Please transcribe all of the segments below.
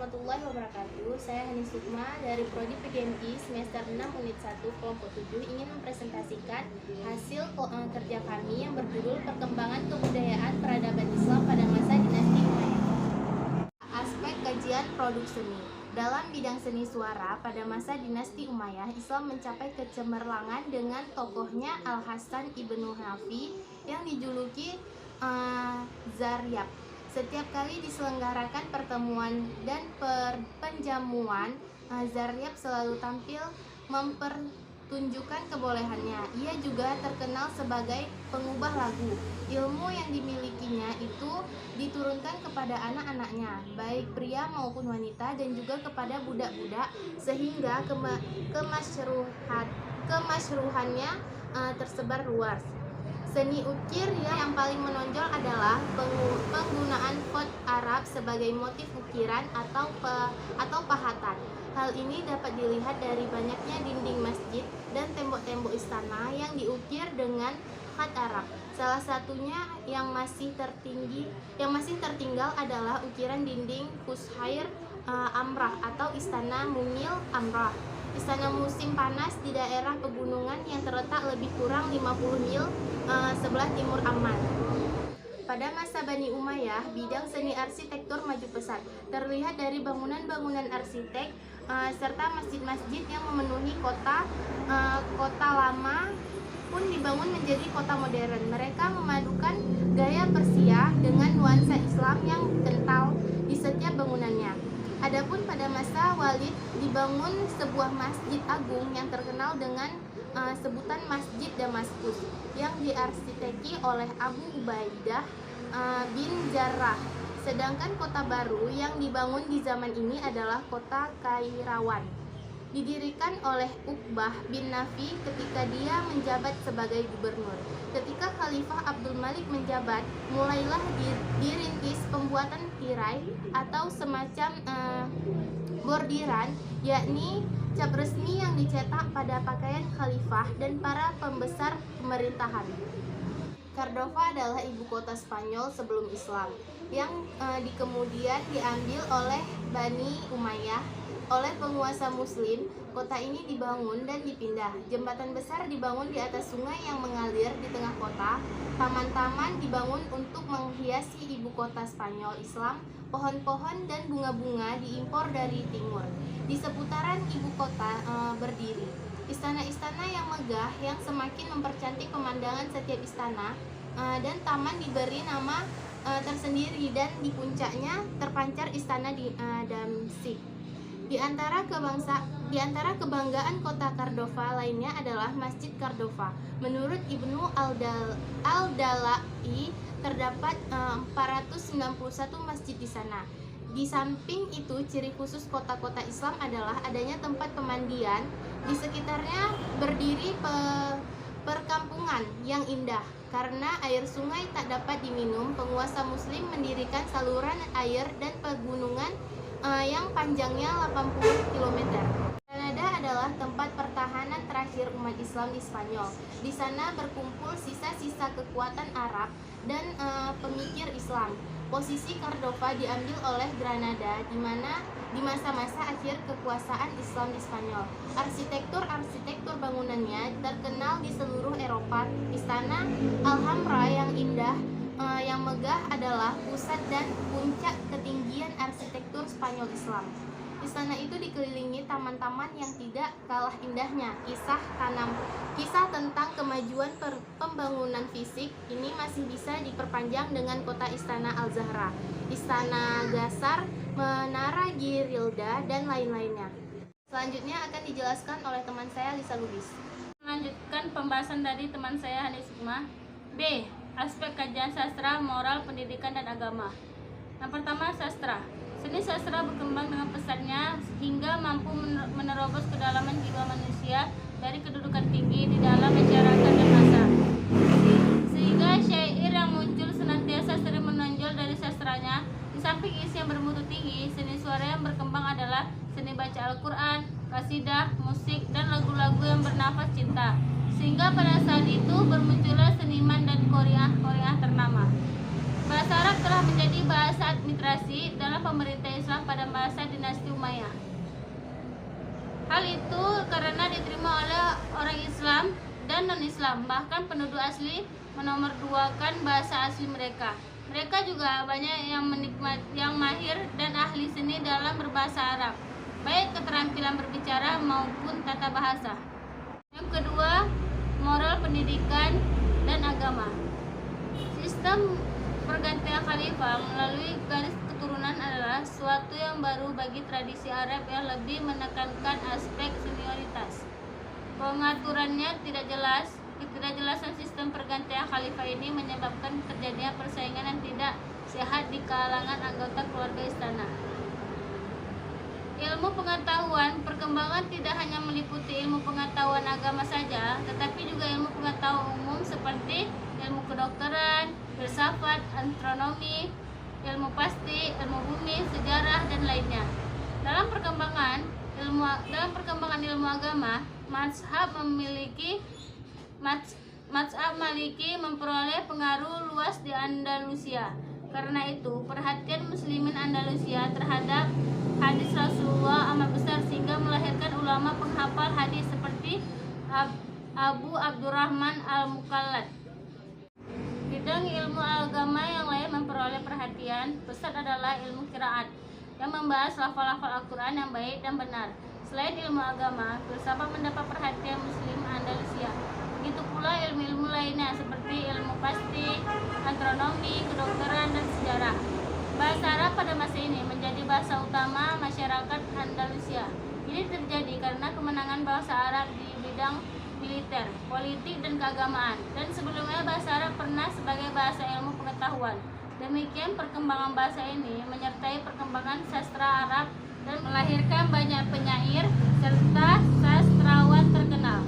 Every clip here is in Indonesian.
warahmatullahi wabarakatuh. Saya Hani Sukma dari Prodi PGMI semester 6 unit 1 kelompok 7 ingin mempresentasikan hasil kerja kami yang berjudul Perkembangan Kebudayaan Peradaban Islam pada Masa Dinasti Umayyah. Aspek kajian produk seni. Dalam bidang seni suara pada masa Dinasti Umayyah, Islam mencapai kecemerlangan dengan tokohnya Al-Hasan Ibnu Hanafi yang dijuluki Zaryab. Setiap kali diselenggarakan pertemuan dan penjamuan, Zaryab selalu tampil mempertunjukkan kebolehannya. Ia juga terkenal sebagai pengubah lagu. Ilmu yang dimilikinya itu diturunkan kepada anak-anaknya, baik pria maupun wanita, dan juga kepada budak-budak, sehingga kemasyruhannya tersebar luas. Seni ukir yang paling menonjol adalah penggunaan kod Arab sebagai motif ukiran atau pahatan. Hal ini dapat dilihat dari banyaknya dinding masjid dan tembok-tembok istana yang diukir dengan khat Arab. Salah satunya yang masih tertinggal adalah ukiran dinding Qushair Amrah atau Istana Mungil Amrah. Istana musim panas di daerah pegunungan yang terletak lebih kurang 50 mil sebelah timur Amman. Pada masa Bani Umayyah, bidang seni arsitektur maju pesat. Terlihat dari bangunan-bangunan arsitek serta masjid-masjid yang memenuhi kota lama pun dibangun menjadi kota modern. Mereka memadukan gaya Persia dengan nuansa Islam yang kental di setiap bangunannya. Adapun pada masa Walid dibangun sebuah masjid agung yang terkenal dengan sebutan Masjid Damaskus yang diarsiteki oleh Abu Ubaidah bin Jarrah. Sedangkan kota baru yang dibangun di zaman ini adalah kota Kairawan. Didirikan oleh Uqbah bin Nafi ketika dia menjabat sebagai gubernur. Ketika Khalifah Abdul Malik menjabat, mulailah dirintis pembuatan tirai atau semacam bordiran, yakni cap resmi yang dicetak pada pakaian khalifah dan para pembesar pemerintahan. Cordova adalah ibu kota Spanyol sebelum Islam, yang kemudian diambil oleh Bani Umayyah. Oleh penguasa muslim, kota ini dibangun dan dipindah. Jembatan besar dibangun di atas sungai yang mengalir di tengah kota. Taman-taman dibangun untuk menghiasi ibu kota Spanyol Islam. Pohon-pohon dan bunga-bunga diimpor dari timur. Di seputaran ibu kota berdiri istana-istana yang megah yang semakin mempercantik pemandangan setiap istana, dan taman diberi nama tersendiri, dan di puncaknya terpancar istana di Damsyik. Di antara kebanggaan kota Cordova lainnya adalah Masjid Cordova. Menurut Ibnu Al-Dalai terdapat 491 masjid di sana. Di samping itu, ciri khusus kota-kota Islam adalah adanya tempat pemandian. Di sekitarnya berdiri perkampungan yang indah. Karena air sungai tak dapat diminum, penguasa muslim mendirikan saluran air dan pegunungan yang panjangnya 80 km. Granada adalah tempat pertahanan terakhir umat Islam di Spanyol. Di sana berkumpul sisa-sisa kekuatan Arab dan pemikir Islam. Posisi Cordova diambil oleh Granada di masa-masa akhir kekuasaan Islam di Spanyol. Arsitektur bangunannya terkenal di seluruh Eropa. Istana Alhambra yang indah yang megah adalah pusat dan puncak ketinggian arsitektur Spanyol Islam. Istana itu dikelilingi taman-taman yang tidak kalah indahnya. Kisah tentang kemajuan pembangunan fisik ini masih bisa diperpanjang dengan kota Istana Al-Zahra, Istana Gasar, Menara Girilda, dan lain-lainnya. Selanjutnya akan dijelaskan oleh teman saya Lisa Lubis. Melanjutkan pembahasan dari teman saya Hani Sukma. B. Aspek kajian sastra, moral, pendidikan, dan agama. Yang pertama, sastra. Seni sastra berkembang dengan pesatnya hingga mampu menerobos kedalaman jiwa manusia dari kedudukan tinggi di dalam masyarakat dan massa. Sehingga syair yang muncul senantiasa sering menonjol dari sastranya. Di samping isi yang bermutu tinggi, seni suara yang berkembang adalah seni baca Al-Quran, kasidah, musik, dan lagu-lagu yang bernafas cinta. Sehingga pada saat itu bermuncullah seniman dan qori'ah ternama. Bahasa Arab telah menjadi bahasa administrasi dalam pemerintah Islam pada masa dinasti Umayyah. Hal itu karena diterima oleh orang Islam dan non-Islam, bahkan penduduk asli menomorduakan bahasa asli mereka. Mereka juga banyak yang mahir dan ahli seni dalam berbahasa Arab, baik keterampilan berbicara maupun tata bahasa. Yang kedua, moral pendidikan dan agama. Sistem pergantian khalifah melalui garis keturunan adalah suatu yang baru bagi tradisi Arab yang lebih menekankan aspek senioritas. Pengaturannya tidak jelas. Ketidakjelasan sistem pergantian khalifah ini menyebabkan terjadinya persaingan yang tidak sehat di kalangan anggota keluarga istana. Ilmu pengetahuan perkembangan tidak hanya meliputi ilmu pengetahuan agama saja, tetapi juga ilmu pengetahuan umum seperti ilmu kedokteran, filsafat, astronomi, ilmu pasti, ilmu bumi, sejarah, dan lainnya. Dalam perkembangan ilmu agama, mazhab Maliki memperoleh pengaruh luas di Andalusia. Karena itu, perhatian muslimin Andalusia terhadap hadis Rasulullah amat besar sehingga melahirkan ulama penghafal hadis seperti Abu Abdurrahman Al-Mukallad. Bidang ilmu agama yang lain memperoleh perhatian besar adalah ilmu qiraat yang membahas lafal-lafal Al-Quran yang baik dan benar. Selain ilmu agama, filsafat mendapat perhatian muslim Andalusia. Begitu pula ilmu-ilmu lainnya seperti ilmu pasti, astronomi, kedokteran, dan sejarah. Bahasa Arab pada masa ini menjadi bahasa utama masyarakat Andalusia. Ini terjadi karena kemenangan bahasa Arab di bidang militer, politik, dan keagamaan. Dan sebelumnya bahasa Arab pernah sebagai bahasa ilmu pengetahuan. Demikian perkembangan bahasa ini menyertai perkembangan sastra Arab dan melahirkan banyak penyair serta sastrawan terkenal.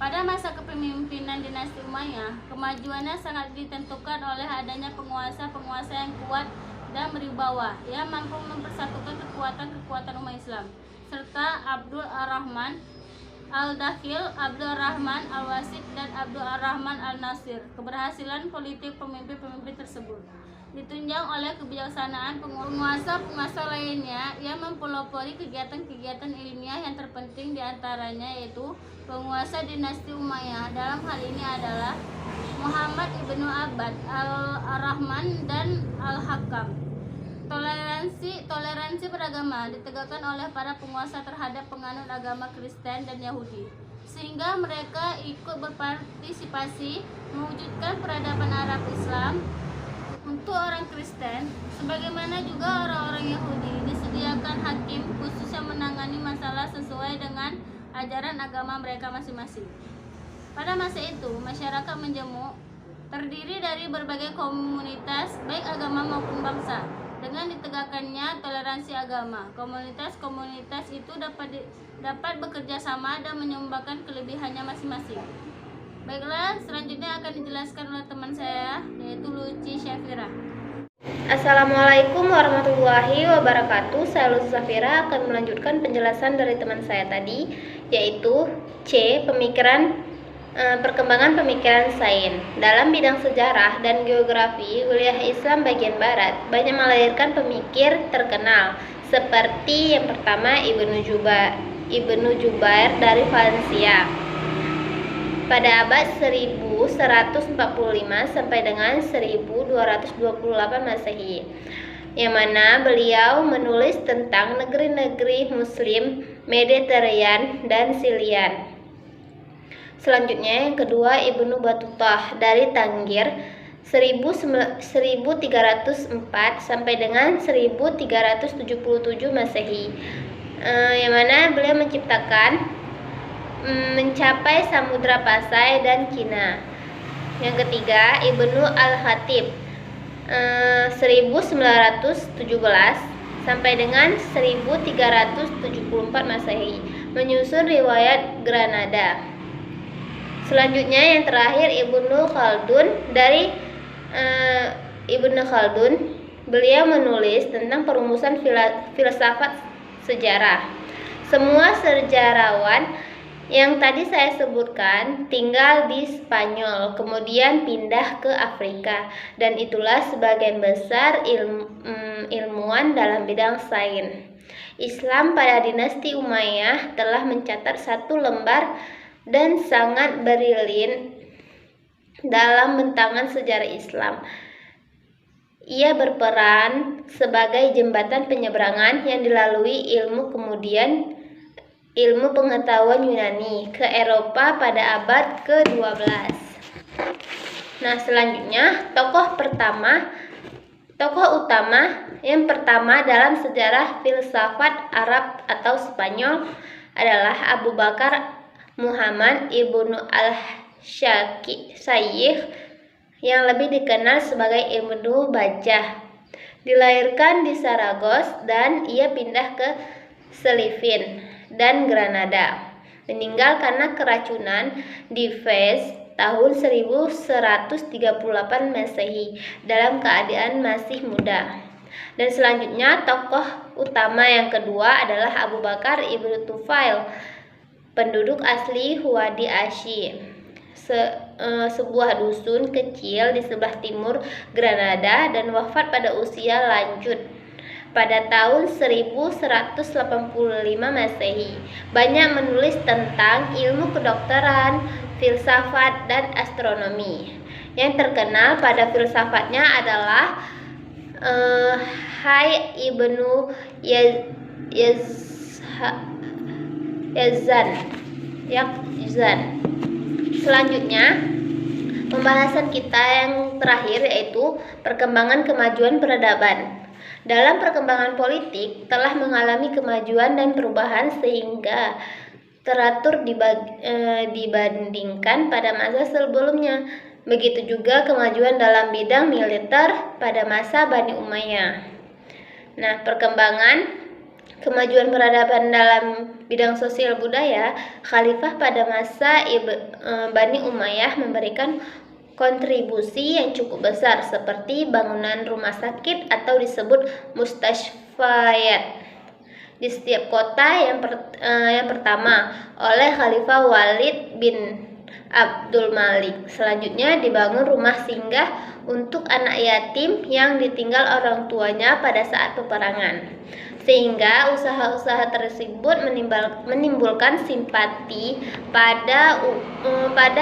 Pada masa kepemimpinan dinasti Umayyah, kemajuannya sangat ditentukan oleh adanya penguasa-penguasa yang kuat dan berwibawa yang mampu mempersatukan kekuatan-kekuatan umat Islam, serta Abdul Ar-Rahman Al-Dakhil, Abdul Rahman Al-Wasid, dan Abdul Rahman Al-Nasir. Keberhasilan politik pemimpin-pemimpin tersebut ditunjang oleh kebijaksanaan penguasa-penguasa lainnya yang mempelopori kegiatan-kegiatan ilmiah yang terpenting diantaranya yaitu penguasa dinasti Umayyah. Dalam hal ini adalah Muhammad ibnu Abbad Al-Rahman dan Al-Hakam. Toleransi beragama ditegakkan oleh para penguasa terhadap penganut agama Kristen dan Yahudi, sehingga mereka ikut berpartisipasi mewujudkan peradaban Arab Islam. Untuk orang Kristen, sebagaimana juga orang-orang Yahudi, disediakan hakim khusus yang menangani masalah sesuai dengan ajaran agama mereka masing-masing. Pada masa itu, masyarakat menjemuk terdiri dari berbagai komunitas, baik agama maupun bangsa. Dengan ditegakkannya toleransi agama, komunitas-komunitas itu dapat bekerja sama dan menyumbangkan kelebihannya masing-masing. Baiklah, selanjutnya akan dijelaskan oleh teman saya, yaitu Luci Syafira. Assalamualaikum warahmatullahi wabarakatuh. Saya Luci Syafira akan melanjutkan penjelasan dari teman saya tadi, yaitu C. Perkembangan pemikiran sains. Dalam bidang sejarah dan geografi, wilayah Islam bagian barat banyak melahirkan pemikir terkenal, seperti yang pertama Ibnu Jubair dari Valencia pada abad 1145 sampai dengan 1228 Masehi, yang mana beliau menulis tentang negeri-negeri Muslim, Mediterranean, dan Silian. Selanjutnya yang kedua Ibnu Battuta dari Tangier 1304 sampai dengan 1377 Masehi, yang mana beliau menciptakan mencapai Samudra Pasai dan Cina. Yang ketiga Ibnu Al-Khatib 1917 sampai dengan 1374 Masehi, menyusun riwayat Granada. Selanjutnya yang terakhir Ibnu Khaldun dari Ibnu Khaldun, beliau menulis tentang perumusan filsafat sejarah. Semua sejarawan Yang tadi saya sebutkan tinggal di Spanyol, kemudian pindah ke Afrika, dan itulah sebagian besar ilmuwan dalam bidang sains. Islam pada dinasti Umayyah telah mencatat satu lembar dan sangat brilliant dalam bentangan sejarah Islam. Ia berperan sebagai jembatan penyeberangan yang dilalui ilmu pengetahuan Yunani ke Eropa pada abad ke-12. Nah, selanjutnya tokoh utama yang pertama dalam sejarah filsafat Arab atau Spanyol adalah Abu Bakar Muhammad ibnu al-Shaykh yang lebih dikenal sebagai Ibnu Bajjah. Dilahirkan di Saragossa dan ia pindah ke Seville dan Granada. Meninggal karena keracunan di Fez tahun 1138 Masehi dalam keadaan masih muda. Dan selanjutnya tokoh utama yang kedua adalah Abu Bakar ibnu Tufail, penduduk asli Wadi Ashy, sebuah dusun kecil di sebelah timur Granada, dan wafat pada usia lanjut pada tahun 1185 Masehi. Banyak menulis tentang ilmu kedokteran, filsafat, dan astronomi. Yang terkenal pada filsafatnya adalah Hayy ibnu Yazan. Selanjutnya, pembahasan kita yang terakhir yaitu perkembangan kemajuan peradaban. Dalam perkembangan politik telah mengalami kemajuan dan perubahan sehingga teratur dibandingkan pada masa sebelumnya. Begitu juga kemajuan dalam bidang militer pada masa Bani Umayyah. Nah, perkembangan kemajuan peradaban dalam bidang sosial budaya, khalifah pada masa Bani Umayyah memberikan kontribusi yang cukup besar seperti bangunan rumah sakit atau disebut mustashfayat di setiap kota. Yang pertama oleh Khalifah Walid bin Abdul Malik. Selanjutnya dibangun rumah singgah untuk anak yatim yang ditinggal orang tuanya pada saat peperangan, sehingga usaha-usaha tersebut menimbulkan simpati pada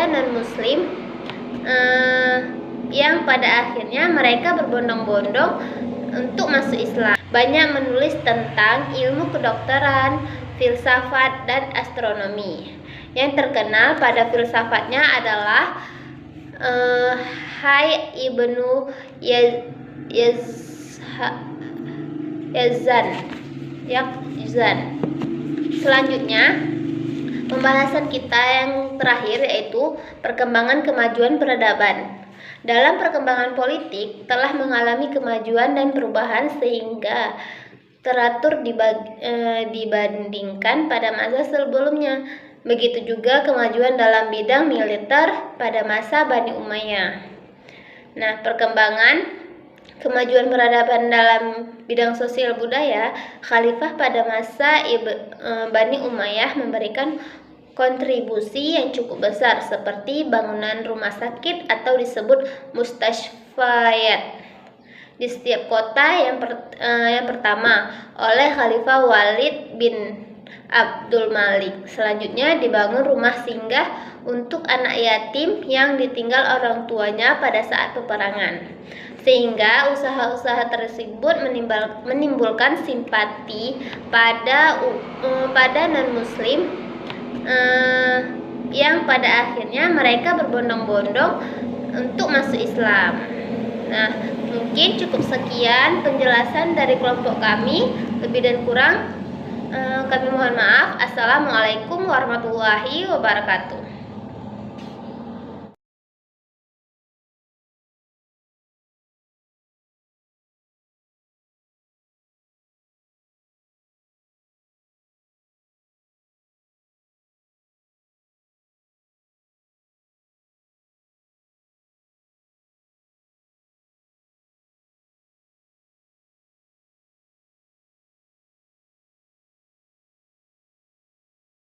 non-muslim, yang pada akhirnya mereka berbondong-bondong untuk masuk Islam. Banyak menulis tentang ilmu kedokteran, filsafat, dan astronomi. Yang terkenal pada filsafatnya adalah Hayy ibnu Yazan. Selanjutnya, pembahasan kita yang terakhir yaitu perkembangan kemajuan peradaban. Dalam perkembangan politik telah mengalami kemajuan dan perubahan sehingga teratur dibandingkan pada masa sebelumnya. Begitu juga kemajuan dalam bidang militer pada masa Bani Umayyah. Nah, perkembangan kemajuan peradaban dalam bidang sosial budaya, khalifah pada masa Bani Umayyah memberikan kontribusi yang cukup besar seperti bangunan rumah sakit atau disebut mustashfayat di setiap kota. Yang pertama oleh Khalifah Walid bin Abdul Malik. Selanjutnya dibangun rumah singgah untuk anak yatim yang ditinggal orang tuanya pada saat peperangan, sehingga usaha-usaha tersebut menimbulkan simpati pada non-muslim, yang pada akhirnya mereka berbondong-bondong untuk masuk Islam. Nah, mungkin cukup sekian penjelasan dari kelompok kami. Lebih dan kurang kami mohon maaf. Assalamualaikum warahmatullahi wabarakatuh.